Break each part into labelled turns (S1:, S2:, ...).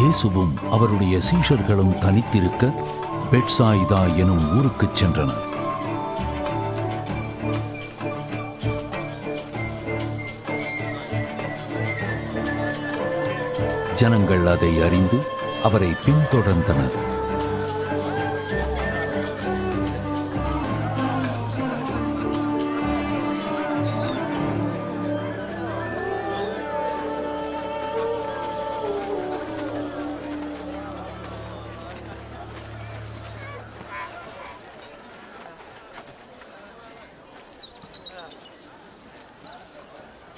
S1: இயேசுவும் அவருடைய சீஷர்களும் தனித்திருக்க பெட்சாயிதா எனும் ஊருக்குச் சென்றனர். ஜனங்கள் அதை அறிந்து அவரை பின்தொடர்ந்தனர்.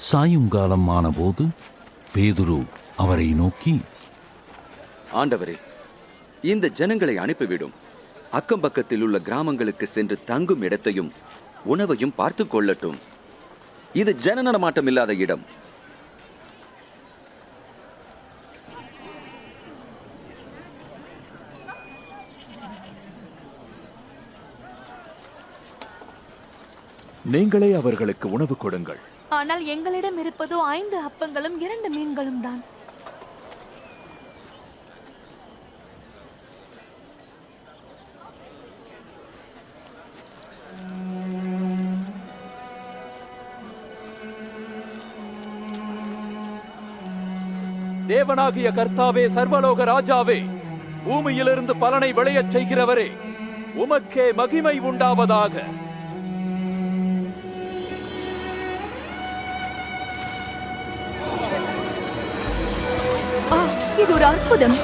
S1: சாயுங்காலம் ஆனபோது பேதுரு அவரை நோக்கி,
S2: ஆண்டவரே, இந்த ஜனங்களை அனுப்பிவிடும். அக்கம் பக்கத்தில் உள்ள கிராமங்களுக்கு சென்று தங்கும் இடத்தையும் உணவையும் பார்த்து கொள்ளட்டும். இது ஜன நடமாட்டம் இல்லாத இடம்.
S3: நீங்களே அவர்களுக்கு உணவு கொடுங்கள்.
S4: ஆனால் எங்களிடம் இருப்பதோ 5 அப்பங்களும் 2 மீன்களும் தான்.
S3: தேவனாகிய கர்த்தாவே, சர்வலோக ராஜாவே, பூமியிலிருந்து பலனை விளையச் செய்கிறவரே, உமக்கே மகிமை உண்டாவதாக.
S4: இது ஒரு அற்புதம்.